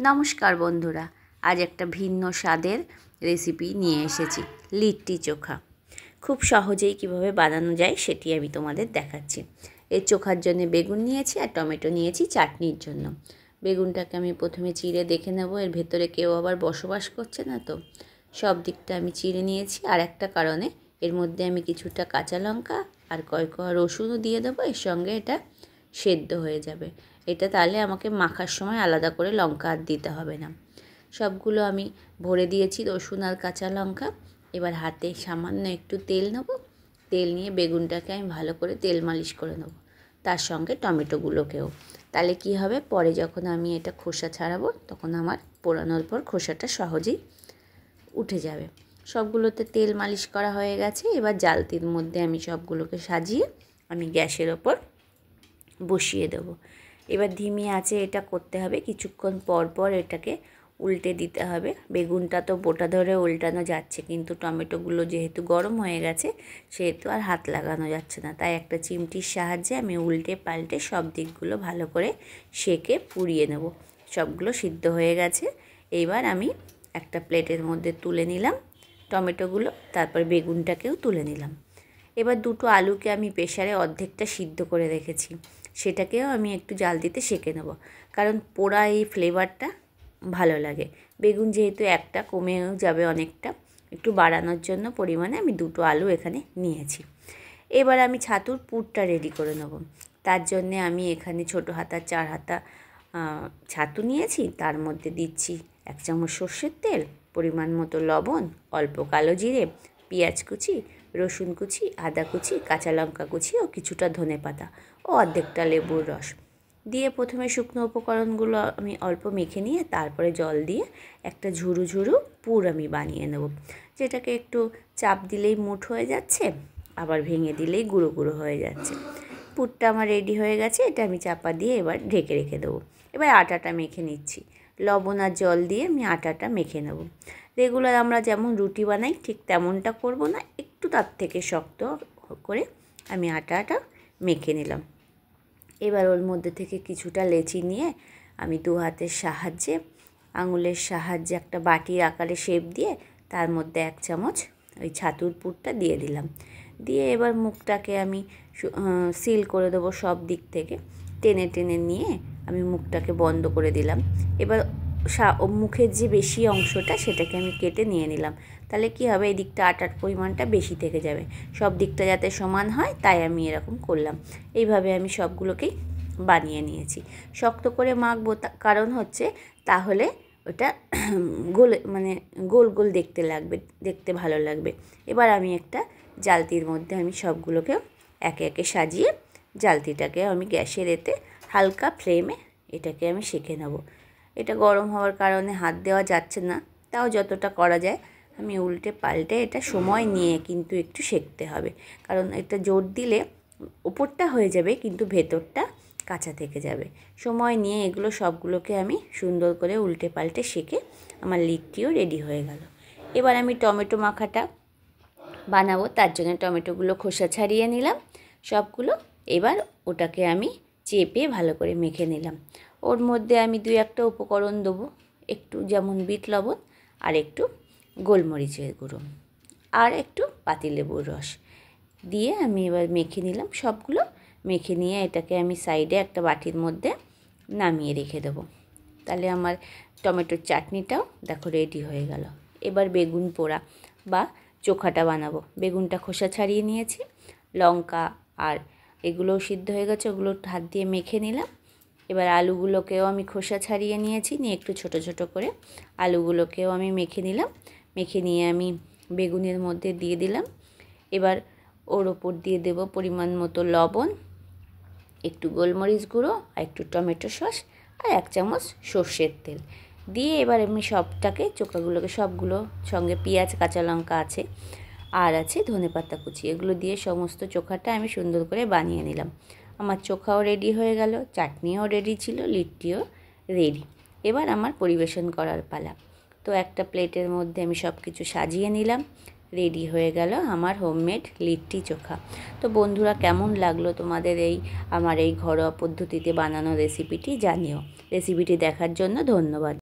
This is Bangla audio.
নমস্কার বন্ধুরা, আজ একটা ভিন্ন স্বাদের রেসিপি নিয়ে এসেছি, লিট্টি চোখা। খুব সহজেই কিভাবে বানানো যায় সেটি আমি তোমাদের দেখাচ্ছি। এই চোখার জন্য বেগুন নিয়েছি আর টমেটো নিয়েছি চাটনির জন্য। বেগুনটাকে আমি প্রথমে চিড়ে দেখে নেব, এর ভেতরে কেউ আবার বসবাস করছে না তো। সব দিকটা আমি চিড়ে নিয়েছি, আর একটা কারণে এর মধ্যে আমি কিছুটা কাঁচা লঙ্কা আর কয়েক রসুনও দিয়ে দেবো, এর সঙ্গে এটা সেদ্ধ হয়ে যাবে। এটা তাহলে আমাকে মাখার সময় আলাদা করে লঙ্কা আর দিতে হবে না। সবগুলো আমি ভরে দিয়েছি রসুন আর কাঁচা লঙ্কা। এবার হাতে সামান্য একটু তেল নেব, তেল নিয়ে বেগুনটাকে আমি ভালো করে তেল মালিশ করে নেব, তার সঙ্গে টমেটোগুলোকেও। তাহলে কি হবে, পরে যখন আমি এটা খোসা ছাড়াবো তখন আমার পোড়ানোর পর খোসাটা সহজেই উঠে যাবে। সবগুলোতে তেল মালিশ করা হয়ে গেছে। এবার জালতির মধ্যে আমি সবগুলোকে সাজিয়ে আমি গ্যাসের ওপর বসিয়ে দেব। এবার ধিমি আঁচে এটা করতে হবে, কিছুক্ষণ পর পর এটাকে উল্টে দিতে হবে। বেগুনটা তো বোটা ধরে উল্টানো যাচ্ছে, কিন্তু টমেটোগুলো যেহেতু গরম হয়ে গেছে সেহেতু আর হাত লাগানো যাচ্ছে না। তাই একটা চিমটির সাহায্যে আমি উল্টে পাল্টে সব দিকগুলো ভালো করে সেঁকে পুড়িয়ে নেব। সবগুলো সিদ্ধ হয়ে গেছে। এইবার আমি একটা প্লেটের মধ্যে তুলে নিলাম টমেটোগুলো, তারপর বেগুনটাকেও তুলে নিলাম। এবার দুটো আলুকে আমি প্রেসারে অর্ধেকটা সিদ্ধ করে রেখেছি, সেটাকেও আমি একটু জাল দিতে সেঁকে নেব, কারণ পোড়া এই ফ্লেভারটা ভালো লাগে। বেগুন যেহেতু একটা কমেও যাবে অনেকটা, একটু বাড়ানোর জন্য পরিমাণে আমি দুটো আলু এখানে নিয়েছি। এবার আমি ছাতুর পুরটা রেডি করে নেব। তার জন্যে আমি এখানে ছোটো হাতা 4 হাতা ছাতু নিয়েছি, তার মধ্যে দিচ্ছি 1 চামচ সর্ষের তেল, পরিমাণ মতো লবণ, অল্প কালো জিরে, পেঁয়াজ কুচি, রসুন কুচি, আদা কুচি, কাঁচা লঙ্কা কুচি ও কিছুটা ধনেপাতা ও অর্ধেকটা লেবুর রস দিয়ে প্রথমে শুকনো উপকরণগুলো আমি অল্প মেখে নিয়ে তারপরে জল দিয়ে একটা ঝুরু ঝুরু পুর আমি বানিয়ে নেব, যেটাকে একটু চাপ দিলেই মুঠ হয়ে যাচ্ছে, আবার ভেঙে দিলেই গুঁড়ো গুঁড়ো হয়ে যাচ্ছে। পুরটা আমার রেডি হয়ে গেছে, এটা আমি চাপা দিয়ে এবার ঢেকে রেখে দেবো। এবার আটাটা মেখে নিচ্ছি, লবণ আর জল দিয়ে আমি আটাটা মেখে নেব। রেগুলার আমরা যেমন রুটি বানাই ঠিক তেমনটা করব না, একটু তার থেকে শক্ত করে আমি আটাটা মেখে নিলাম। এবার ওর মধ্যে থেকে কিছুটা লেচি নিয়ে আমি 2 হাতের সাহায্যে আঙুলের সাহায্যে একটা বাটির আকারে শেপ দিয়ে তার মধ্যে 1 চামচ ওই ছাতুর পুরটা দিয়ে দিলাম। দিয়ে এবার মুখটাকে আমি সিল করে দেবো সব দিক থেকে, টেনে টেনে নিয়ে আমি মুখটাকে বন্ধ করে দিলাম। এবার মুখের যে বেশি অংশটা সেটাকে আমি কেটে নিয়ে নিলাম। তাহলে কি হবে, এই দিকটা আটার পরিমাণটা বেশি থেকে যাবে, সব দিকটা যাতে সমান হয় তাই আমি এরকম করলাম। এইভাবে আমি সবগুলোকেই বানিয়ে নিয়েছি। শক্ত করে মাখবো, কারণ হচ্ছে তাহলে ওটা গোল গোল দেখতে লাগবে, দেখতে ভালো লাগবে। এবার আমি একটা জালতির মধ্যে আমি সবগুলোকে একে একে সাজিয়ে জালতিটাকে আমি গ্যাসের এতে হালকা ফ্লেমে এটাকে আমি সেঁকে নেব। এটা গরম হওয়ার কারণে হাত দেওয়া যাচ্ছে না, তাও যতটা করা যায় আমি উল্টে পাল্টে এটা সময় নিয়ে কিন্তু একটু সেঁকতে হবে, কারণ এটা জোর দিলে উপরটা হয়ে যাবে কিন্তু ভেতরটা কাঁচা থেকে যাবে। সময় নিয়ে এগুলো সবগুলোকে আমি সুন্দর করে উল্টে পাল্টে সেঁকে আমার লিট্টিও রেডি হয়ে গেল। এবার আমি টমেটো মাখাটা বানাবো, তার জন্য টমেটোগুলো খোসা ছাড়িয়ে নিলাম সবগুলো। এবার ওটাকে আমি চেপে ভালো করে মেখে নিলাম। ওর মধ্যে আমি 2-1টা উপকরণ দেবো, একটু যেমন বিট লবণ, আর একটু গোলমরিচের গুঁড়ো, আর একটু পাতিলেবুর রস দিয়ে আমি এবার মেখে নিলাম সবগুলো। মেখে নিয়ে এটাকে আমি সাইডে একটা বাটির মধ্যে নামিয়ে রেখে দেবো। তাহলে আমার টমেটোর চাটনিটাও দেখো রেডি হয়ে গেল। এবার বেগুন পোড়া বা চোখাটা বানাবো। বেগুনটা খোসা ছাড়িয়ে নিয়েছি, লঙ্কা আর এগুলোও সিদ্ধ হয়ে গেছে, ওগুলো হাত দিয়ে মেখে নিলাম। এবার আলুগুলোকেও আমি খোসা ছাড়িয়ে নিয়েছি, নিয়ে একটু ছোট ছোট করে আলুগুলোকেও আমি মেখে নিলাম। মেখে নিয়ে আমি বেগুনের মধ্যে দিয়ে দিলাম। এবার ওর ওপর দিয়ে দেব পরিমাণ মতো লবণ, একটু গোলমরিচ গুঁড়ো, আর একটু টমেটো সস, আর 1 চামচ সর্ষের তেল দিয়ে এবার আমি সবটাকে চোখাগুলোকে সবগুলো সঙ্গে পেঁয়াজ কাঁচা লঙ্কা আছে আর আছে ধনেপাতা কুচি, এগুলো দিয়ে সমস্ত চোখাটা আমি সুন্দর করে বানিয়ে নিলাম। আমার চোখাও রেডি হয়ে গেল, চাটনিও রেডি ছিল, লিট্টিও রেডি। এবার আমার পরিবেশন করার পালা। তো একটা প্লেটের মধ্যে আমি সব কিছু সাজিয়ে নিলাম। রেডি হয়ে গেল আমার হোমমেড লিট্টি চোখা। তো বন্ধুরা, কেমন লাগলো তোমাদের আমার এই ঘরোয়া পদ্ধতিতে বানানো রেসিপিটি জানিও। রেসিপিটি দেখার জন্য ধন্যবাদ।